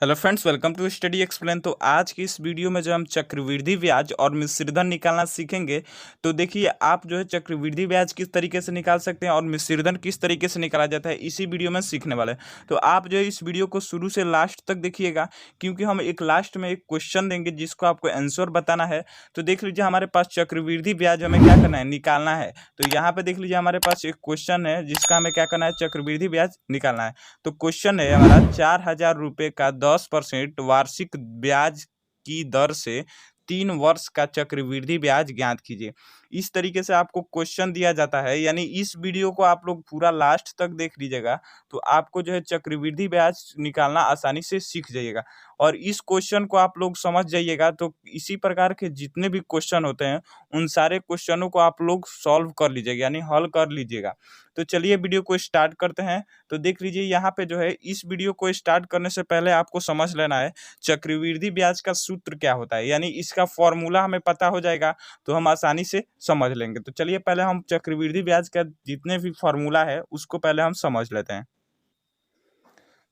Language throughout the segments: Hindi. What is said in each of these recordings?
Hello friends, welcome to study explain. तो आज की इस वीडियो में जो हम चक्रवृद्धि ब्याज और मिश्रधन निकालना सीखेंगे। तो देखिए, आप जो है चक्रवृद्धि ब्याज किस तरीके से निकाल सकते हैं और मिश्रधन किस तरीके से निकाला जाता है, इसी वीडियो में सीखने वाले हैं। तो आप जो है इस वीडियो को शुरू से लास्ट तक देखिएगा, क्योंकि हम एक लास्ट में एक क्वेश्चन देंगे जिसको आपको आंसर बताना है। तो देख लीजिए, हमारे पास चक्रवृद्धि ब्याज हमें क्या करना है, निकालना है। तो यहाँ पे देख लीजिए, हमारे पास एक क्वेश्चन है जिसका हमें क्या करना है, चक्रवृद्धि ब्याज निकालना है। तो क्वेश्चन है हमारा, 4,000 रुपये का 10% वार्षिक ब्याज की दर से 3 वर्ष का चक्रवृद्धि ब्याज ज्ञात कीजिए। इस तरीके से आपको क्वेश्चन दिया जाता है, यानी इस वीडियो को आप लोग पूरा लास्ट तक देख लीजिएगा, तो आपको जो है चक्रवृद्धि ब्याज निकालना आसानी से सीख जाइएगा। और इस क्वेश्चन को आप लोग समझ जाइएगा, तो इसी प्रकार के जितने भी क्वेश्चन होते हैं उन सारे क्वेश्चनों को आप लोग सॉल्व कर लीजिएगा, यानी हल कर लीजिएगा। तो चलिए वीडियो को स्टार्ट करते हैं। तो देख लीजिए, यहाँ पे जो है इस वीडियो को स्टार्ट करने से पहले आपको समझ लेना है चक्रवृद्धि ब्याज का सूत्र क्या होता है, यानी इसका फॉर्मूला हमें पता हो जाएगा तो हम आसानी से समझ लेंगे। तो चलिए पहले हम चक्रवृद्धि ब्याज का जितने भी फॉर्मूला है उसको पहले हम समझ लेते हैं।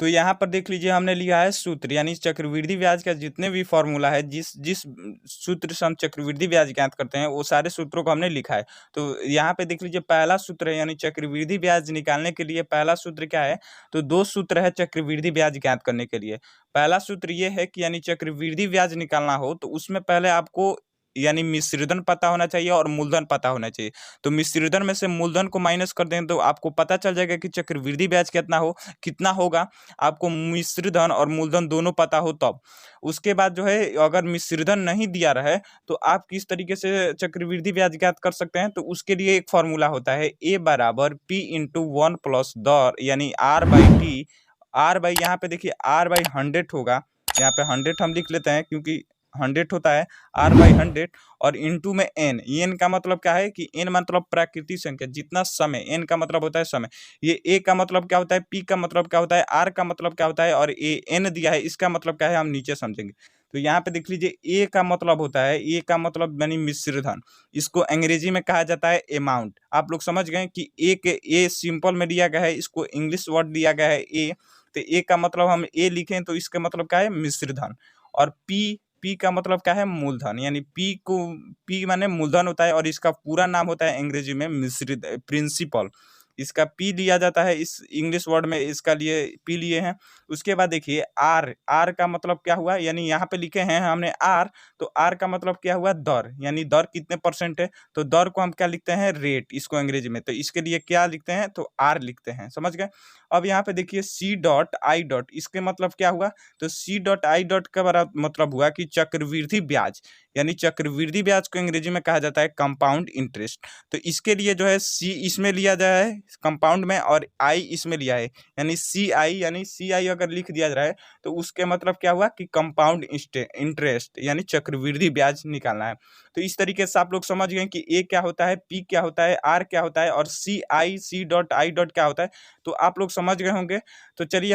तो यहाँ पर देख लीजिए, हमने लिया है सूत्र, यानी चक्रवृद्धि ब्याज का जितने भी फॉर्मूला है, जिस जिस सूत्र से हम चक्रवृद्धि ब्याज ज्ञात करते हैं, वो सारे सूत्रों को हमने लिखा है। तो यहाँ पे देख लीजिए, पहला सूत्र है, यानी चक्रवृद्धि ब्याज निकालने के लिए पहला सूत्र क्या है। तो दो सूत्र है चक्रवृद्धि ब्याज ज्ञात करने के लिए। पहला सूत्र ये है कि यानी चक्रवृद्धि ब्याज निकालना हो तो उसमें पहले आपको यानी मिश्रधन पता होना चाहिए और मूलधन पता होना चाहिए। तो मिश्रधन में से मूलधन को माइनस कर दें तो आपको पता चल जाएगा कि चक्रवृद्धि ब्याज कितना होगा। आपको मिश्रधन और मूलधन दोनों पता हो तब। उसके बाद जो है, अगर मिश्रधन नहीं दिया रहे तो आप किस तरीके से चक्रवृद्धि ब्याज ज्ञात कर सकते हैं। तो उसके लिए एक फॉर्मूला होता है, ए बराबर पी इंटू 1 प्लस दर, यानी R by T. R by, यहाँ पे देखिए आर बाई 100 होगा। यहाँ पे 100 हम लिख लेते हैं क्योंकि 100 होता है आर बाई 100। और इंटू में एन, एन का मतलब क्या है कि एन मतलब प्राकृतिक संख्या, जितना समय, एन का मतलब होता है समय। ये ए का मतलब क्या होता है, पी का मतलब क्या होता है, आर का मतलब क्या होता है, और ए एन दिया है इसका मतलब क्या है, हम नीचे समझेंगे। तो यहाँ पे देख लीजिए, ए का मतलब होता है, ए का मतलब यानी मिश्रधन। इसको अंग्रेजी में कहा जाता है अमाउंट। आप लोग समझ गए कि ए के ए सिंपल में दिया गया है, इसको इंग्लिश वर्ड दिया गया है ए। तो ए का मतलब हम ए लिखें तो इसका मतलब क्या है, मिश्रधन। और पी, पी का मतलब क्या है, मूलधन। यानी पी माने मूलधन होता है और इसका पूरा नाम होता है अंग्रेजी में मिश्रित प्रिंसिपल। इसका पी लिया जाता है, इस इंग्लिश वर्ड में इसका लिए पी लिए हैं। उसके बाद देखिए आर, आर का मतलब क्या हुआ, यानी यहाँ पे लिखे हैं हमने आर। तो आर का मतलब क्या हुआ, दर, यानी दर कितने परसेंट है। तो दर को हम क्या लिखते हैं, रेट, इसको अंग्रेजी में। तो इसके लिए क्या लिखते हैं, तो आर लिखते हैं, समझ गए। अब यहाँ पे देखिए सी डॉट आई डॉट, इसके मतलब क्या हुआ। तो सी डॉट आई डॉट का बड़ा मतलब हुआ कि चक्रवृद्धि ब्याज, यानी चक्रवृद्धि ब्याज को अंग्रेजी में कहा जाता है कंपाउंड इंटरेस्ट। तो इसके लिए जो है सी इसमें लिया जाए है कंपाउंड में, और आई इसमें लिया है, यानी सी आई, यानी सी आई अगर लिख दिया जा रहा है तो उसके मतलब क्या हुआ कि कंपाउंड इंटरेस्ट, यानी चक्रवृद्धि ब्याज निकालना है। तो इस तरीके से आप लोग समझ गए कि ए क्या होता है, पी क्या होता है, आर क्या होता है, और सी डॉट आई डॉट क्या होता है। तो आप लोग समझ गए होंगे। तो चलिए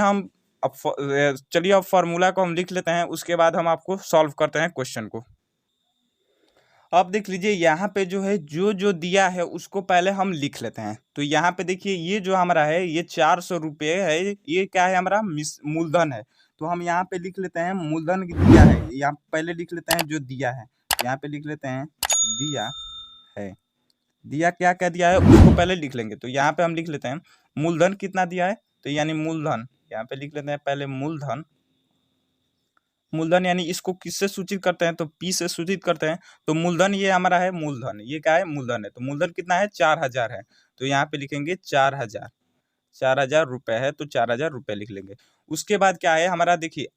अब फॉर्मूला को हम लिख लेते हैं, उसके बाद हम आपको सॉल्व करते हैं क्वेश्चन को। अब देख लीजिए, यहाँ पे जो है जो जो दिया है उसको पहले हम लिख लेते हैं। तो यहाँ पे देखिए, ये जो हमारा है, ये 400 रुपये है, ये क्या है, हमारा मूलधन है। तो हम यहाँ पे लिख लेते हैं मूलधन दिया है, यहाँ पहले लिख लेते हैं जो दिया है। यहाँ पे लिख लेते हैं दिया है। दिया क्या क्या दिया है उसको पहले लिख लेंगे। तो यहाँ पे हम लिख लेते हैं मूलधन कितना दिया है। तो यानी मूलधन, यहाँ पे लिख लेते हैं पहले मूलधन। मूलधन यानी इसको किससे सूचित करते हैं, तो पी से सूचित करते हैं। तो मूलधन ये हमारा है, मूलधन ये क्या है, मूलधन है। तो मूलधन कितना है, 4,000 है। तो यहाँ पे लिखेंगे 4,000, 4,000 रुपये है तो 4,000 रुपये लिख लेंगे। उसके बाद क्या है हमारा, देखिए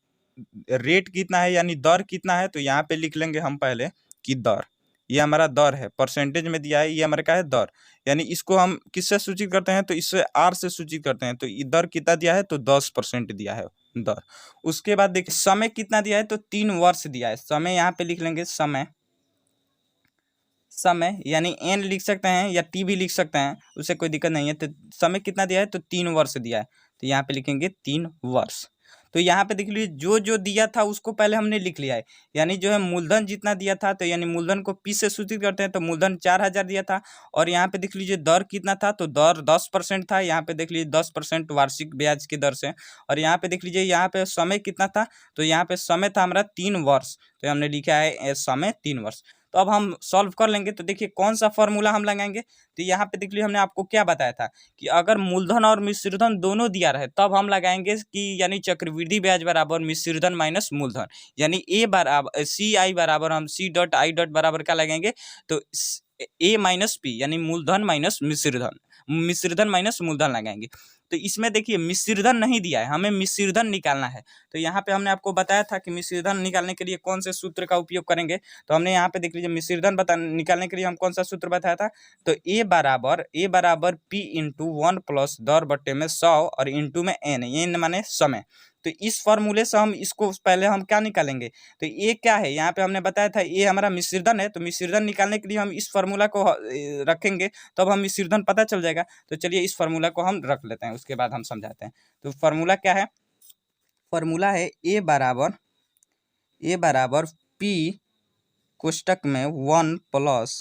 रेट कितना है, यानी दर कितना है। तो यहाँ पे लिख लेंगे हम पहले कि दर, ये हमारा दर है, परसेंटेज में दिया है, ये हमारा क्या है, दर। यानी इसको हम किससे सूचित करते हैं, तो इससे आर से सूचित करते हैं। तो ये दर कितना दिया है, तो 10% दिया है दर। उसके बाद देखिए समय कितना दिया है, तो 3 वर्ष दिया है। समय यहाँ पे लिख लेंगे समय, समय यानी एन लिख सकते हैं या टी भी लिख सकते हैं, उससे कोई दिक्कत नहीं है। तो समय कितना दिया है, तो 3 वर्ष दिया है। तो यहाँ पे लिखेंगे 3 वर्ष। तो यहाँ पे देख लीजिए जो जो दिया था उसको पहले हमने लिख लिया है, यानी जो है मूलधन जितना दिया था, तो यानी मूलधन को पी से सूचित करते हैं, तो मूलधन 4000 दिया था। और यहाँ पे देख लीजिए दर कितना था, तो दर 10% था। यहाँ पे देख लीजिए 10% वार्षिक ब्याज की दर से। और यहाँ पे देख लीजिए यहाँ पे समय कितना था, तो यहाँ पे समय था हमारा 3 वर्ष, तो हमने लिखा है समय 3 वर्ष। तो अब हम सॉल्व कर लेंगे। तो देखिए कौन सा फॉर्मूला हम लगाएंगे, तो यहाँ पे देख लीजिए हमने आपको क्या बताया था कि अगर मूलधन और मिश्रधन दोनों दिया रहे तब हम लगाएंगे कि यानी चक्रवृद्धि ब्याज बराबर मिश्रधन माइनस मूलधन, यानी ए बराबर सी आई बराबर हम सी डॉट आई डॉट बराबर क्या लगाएंगे, तो ए माइनस पी यानी मूलधन माइनस मिश्रधन, मिश्रधन माइनस मूलधन लगाएंगे। तो इसमें देखिए मिश्रधन नहीं दिया है, हमें मिश्रधन निकालना है। तो यहाँ पे हमने आपको बताया था कि मिश्रधन निकालने के लिए कौन से सूत्र का उपयोग करेंगे। तो हमने यहाँ पे देख लीजिए मिश्रधन निकालने के लिए हम कौन सा सूत्र बताया था, तो ए बराबर पी इंटू 1 प्लस दर बट्टे में 100 और इंटू में एन माने समय। तो इस फॉर्मूले से हम इसको पहले हम क्या निकालेंगे, तो ये क्या है, यहाँ पे हमने बताया था ये हमारा मिश्रधन है। तो मिश्रधन निकालने के लिए हम इस फॉर्मूला को रखेंगे, तब हम मिश्रधन पता चल जाएगा। तो चलिए इस फॉर्मूला को हम रख लेते हैं, उसके बाद हम समझाते हैं। तो फॉर्मूला क्या है, फॉर्मूला है ए बराबर पी कोष्टक में 1 प्लस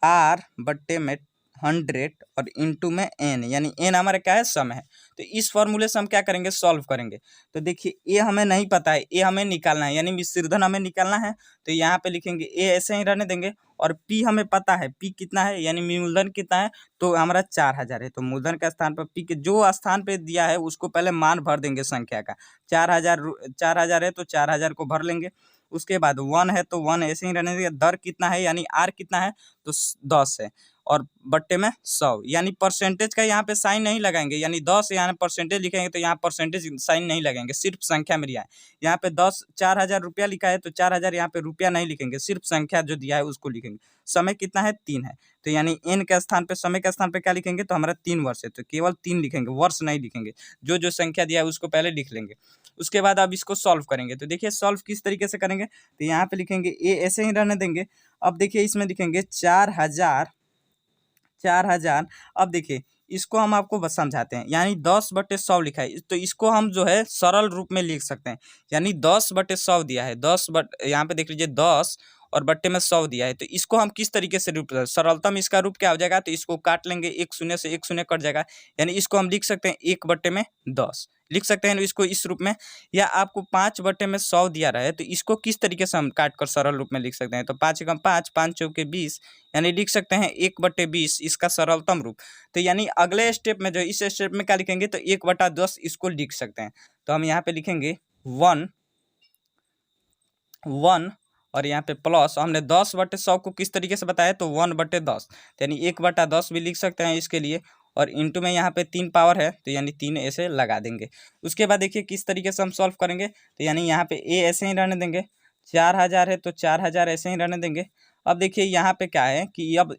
आर बट्टे में 100 और इंटू में एन, यानी एन हमारा क्या है, समय है। तो इस फॉर्मूले से हम क्या करेंगे, सॉल्व करेंगे। तो देखिए ए हमें नहीं पता है, ए हमें निकालना है, यानी मिश्रधन हमें निकालना है। तो यहाँ पे लिखेंगे ए ऐसे ही रहने देंगे। और पी हमें पता है, पी कितना है, यानी मूलधन कितना है, तो हमारा 4000 है। तो मूलधन के स्थान पर पी के जो स्थान पे दिया है उसको पहले मान भर देंगे संख्या का। 4000 है तो 4000 को भर लेंगे। उसके बाद 1 है तो 1 ऐसे ही रहने देंगे। दर कितना है, यानी आर कितना है, तो 10 है और बट्टे में 100, यानी परसेंटेज का यहाँ पे साइन नहीं लगाएंगे, यानी 10 यहाँ परसेंटेज लिखेंगे तो यहाँ परसेंटेज साइन नहीं लगाएंगे, सिर्फ संख्या में दिया है। यहाँ पे 4000 रुपया लिखा है तो 4000 यहाँ पे रुपया नहीं लिखेंगे, सिर्फ संख्या जो दिया है उसको लिखेंगे। समय कितना है, 3 है। तो यानी एन के स्थान पे समय के स्थान पे क्या लिखेंगे, तो हमारा 3 वर्ष है, तो केवल 3 लिखेंगे, वर्ष नहीं लिखेंगे। जो जो संख्या दिया है उसको पहले लिख लेंगे। उसके बाद अब इसको सॉल्व करेंगे। तो देखिए सॉल्व किस तरीके से करेंगे, तो यहाँ पे लिखेंगे ए ऐसे ही रहने देंगे। अब देखिए इसमें लिखेंगे 4000। अब देखिए इसको हम आपको बस समझाते हैं, यानी 10/100 लिखा है, तो इसको हम जो है सरल रूप में लिख सकते हैं। यानी 10/100 दिया है, यहाँ पे देख लीजिए 10 और बट्टे में 100 दिया है। तो इसको हम किस तरीके से रूप, सरलतम इसका रूप क्या हो जाएगा, तो इसको काट लेंगे, एक शून्य से एक शून्य कट जाएगा। यानी इसको हम लिख सकते हैं 1/10 लिख सकते हैं इसको इस रूप में। या आपको 5/100 दिया रहा है तो इसको किस तरीके से हम काट कर सरल रूप में लिख सकते हैं, तो 5 एकम 5, 5 चौके 20, यानी लिख सकते हैं 1/20 इसका सरलतम रूप। तो यानी अगले स्टेप में जो इस स्टेप में क्या लिखेंगे, तो 1/10 इसको लिख सकते हैं। तो हम यहाँ पे लिखेंगे 1 और यहाँ पे प्लस, हमने 10/100 को किस तरीके से बताया, तो 1/10, यानी 1/10 भी लिख सकते हैं इसके लिए। और इंटू में यहाँ पे 3 पावर है तो यानी 3 ऐसे लगा देंगे। उसके बाद देखिए किस तरीके से हम सॉल्व करेंगे, तो यानी यहाँ पे ए ऐसे ही रहने देंगे, 4000 है तो 4000 ऐसे ही रहने देंगे। अब देखिए यहाँ पे क्या है कि अब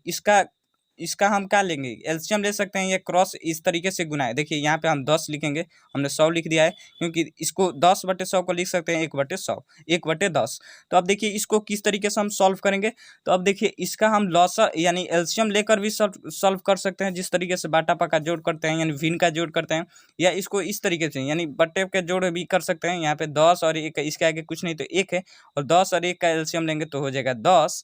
इसका हम क्या लेंगे, एलसीएम ले सकते हैं, ये क्रॉस इस तरीके से गुना है। देखिए यहाँ पे हम 10 लिखेंगे, हमने 100 लिख दिया है, क्योंकि इसको 10/100 को लिख सकते हैं 1/100, 1/10। तो अब देखिए इसको किस तरीके से हम सॉल्व करेंगे, तो अब देखिए इसका हम लॉसर यानी एलसीएम लेकर भी सॉल्व कर सकते हैं, जिस तरीके से बाटा पाका जोड़ करते हैं यानी भिन्न का जोड़ करते हैं, या इसको इस तरीके से यानी बट्टे के जोड़ भी कर सकते हैं। यहाँ पे 10 और 1, इसके आगे कुछ नहीं तो 1 है, और 10 और 1 का एलसीएम लेंगे तो हो जाएगा 10।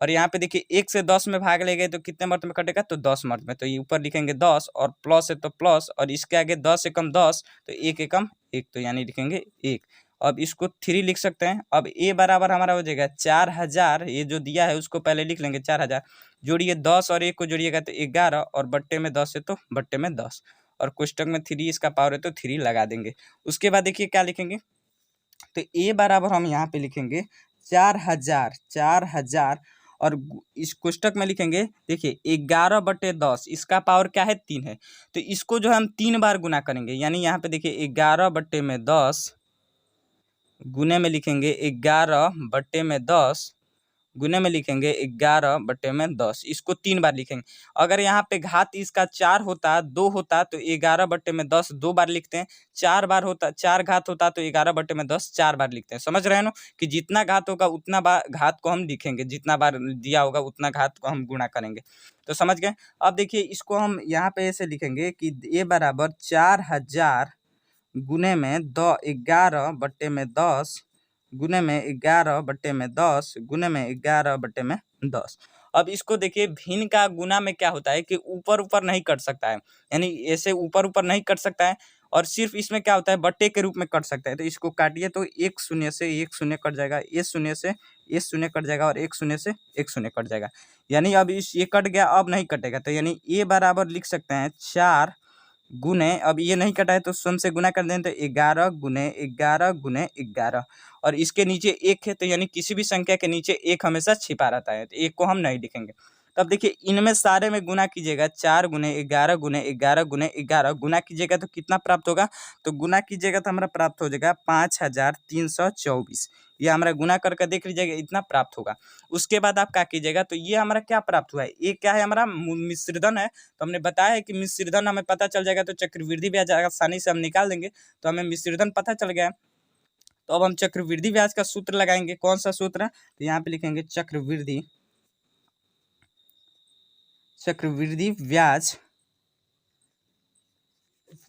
और यहाँ पे देखिए 1 से 10 में भाग ले गए तो कितने मर्द में कटेगा, तो 10 मर्द में। तो ये ऊपर लिखेंगे 10 और प्लस है तो प्लस, और इसके आगे 10 एकम 10 तो 1 एकम 1, तो यानी लिखेंगे 1। अब इसको 3 लिख सकते हैं। अब ए बराबर हमारा हो जाएगा 4000, ये जो दिया है उसको पहले लिख लेंगे 4000, जोड़िए 10 और 1 को जोड़िएगा तो 11, और बट्टे में 10 है तो बट्टे में 10, और कोष्टक में 3 इसका पावर है तो 3 लगा देंगे। उसके बाद देखिए क्या लिखेंगे, तो ए बराबर हम यहाँ पे लिखेंगे 4000 और इस कोष्टक में लिखेंगे देखिए 11/10, इसका पावर क्या है, 3 है। तो इसको जो हम 3 बार गुना करेंगे, यानी यहाँ पे देखिए 11/10 गुने में लिखेंगे 11/10 गुने में लिखेंगे 11/10, इसको 3 बार लिखेंगे। अगर यहाँ पे घात इसका 4 होता, 2 होता तो 11/10 2 बार लिखते हैं, 4 बार होता, 4 घात होता तो 11/10 4 बार लिखते हैं। समझ रहे हैं ना कि जितना घात होगा उतना बार घात को हम लिखेंगे, जितना बार दिया होगा उतना घात को हम गुणा करेंगे। तो समझ गए। अब देखिए इसको हम यहाँ पे ऐसे लिखेंगे कि ए बराबर 4000 गुने में 11/10 गुने में 11/10 गुने में 11/10। अब इसको देखिए, भिन्न का गुना में क्या होता है कि ऊपर ऊपर नहीं कट सकता है, यानी ऐसे ऊपर ऊपर नहीं कट सकता है, और सिर्फ इसमें क्या होता है, बट्टे के रूप में कट सकता है। तो इसको काटिए तो एक शून्य से एक शून्य कट जाएगा, ये शून्य से ये शून्य कट जाएगा, और एक शून्य से एक शून्य कट जाएगा। यानी अब इस ये कट गया, अब नहीं कटेगा, तो यानी ए बराबर लिख सकते हैं 4 गुने, अब ये नहीं कटा है तो स्वयं से गुना कर दें, तो 11 गुने 11 गुने 11, और इसके नीचे एक है, तो यानी किसी भी संख्या के नीचे एक हमेशा छिपा रहता है, तो एक को हम नहीं लिखेंगे। तब देखिए, इनमें सारे में गुना कीजिएगा, 4 गुने 11 गुने 11 गुने 11 गुना कीजिएगा तो कितना प्राप्त होगा, तो गुना कीजिएगा तो हमारा प्राप्त हो जाएगा 5324। ये हमारा गुना करके देख लीजिएगा, इतना प्राप्त होगा। उसके बाद आप क्या कीजिएगा, तो ये हमारा क्या प्राप्त हुआ है, ये क्या है, हमारा मिश्रधन है। तो हमने बताया है कि मिश्रधन हमें पता चल जाएगा तो चक्रवृद्धि ब्याज आसानी से हम निकाल देंगे, तो हमें मिश्रधन पता चल गया। तो अब हम चक्रवृद्धि ब्याज का सूत्र लगाएंगे। कौन सा सूत्र है, तो यहाँ पे लिखेंगे चक्रवृद्धि ब्याज।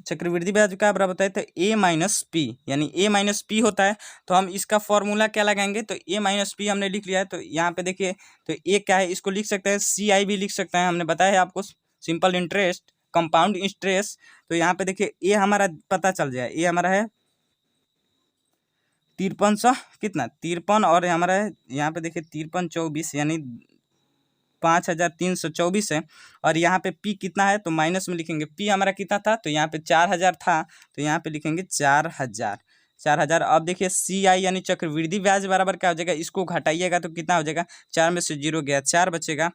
चक्रवृद्धि ब्याज क्या बराबर होता है, तो ए माइनस पी, यानी ए माइनस पी होता है। तो हम इसका फॉर्मूला क्या लगाएंगे, तो ए माइनस पी हमने लिख लिया है। तो यहाँ पे देखिए, तो ए क्या है, इसको लिख सकते हैं सी आई भी लिख सकते हैं, हमने बताया है आपको, सिंपल इंटरेस्ट, कंपाउंड इंटरेस्ट। तो यहाँ पे देखिए, ए हमारा पता चल जाए, ए हमारा है 5300 कितना 53, और हमारा है यहाँ पे देखिए 5324, यानी 5324 है। और यहाँ पे पी कितना है, तो माइनस में लिखेंगे, पी हमारा कितना था, तो यहाँ पे 4000 था, तो यहाँ पे लिखेंगे 4000। अब देखिए सी आई यानी चक्रवृद्धि ब्याज बराबर क्या हो जाएगा, इसको घटाइएगा तो कितना हो जाएगा, 4 में से 0 गया 4 बचेगा,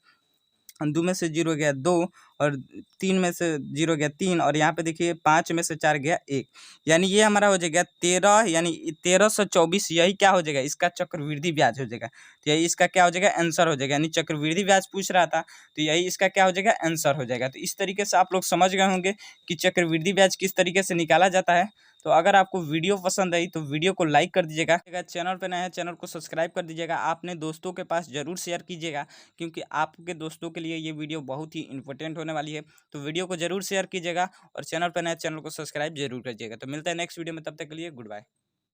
2 में से 0 गया 2, और 3 में से 0 गया 3, और यहाँ पे देखिए 5 में से 4 गया 1, यानी ये हमारा हो जाएगा 13, यानी 1324। यही क्या हो जाएगा, इसका चक्रवृद्धि ब्याज हो जाएगा। तो यही इसका क्या हो जाएगा, आंसर हो जाएगा, यानी चक्रवृद्धि ब्याज पूछ रहा था, तो यही इसका क्या हो जाएगा, आंसर हो जाएगा। तो इस तरीके से आप लोग समझ गए होंगे कि चक्रवृद्धि ब्याज किस तरीके से निकाला जाता है। तो अगर आपको वीडियो पसंद आई तो वीडियो को लाइक कर दीजिएगा, चैनल पर नया है चैनल को सब्सक्राइब कर दीजिएगा, अपने दोस्तों के पास जरूर शेयर कीजिएगा, क्योंकि आपके दोस्तों के लिए ये वीडियो बहुत ही इंपॉर्टेंट होने वाली है। तो वीडियो को जरूर शेयर कीजिएगा, और चैनल पर नया चैनल को सब्सक्राइब जरूर कीजिएगा। तो मिलता है नेक्स्ट वीडियो में, तब तक के लिए गुड बाय।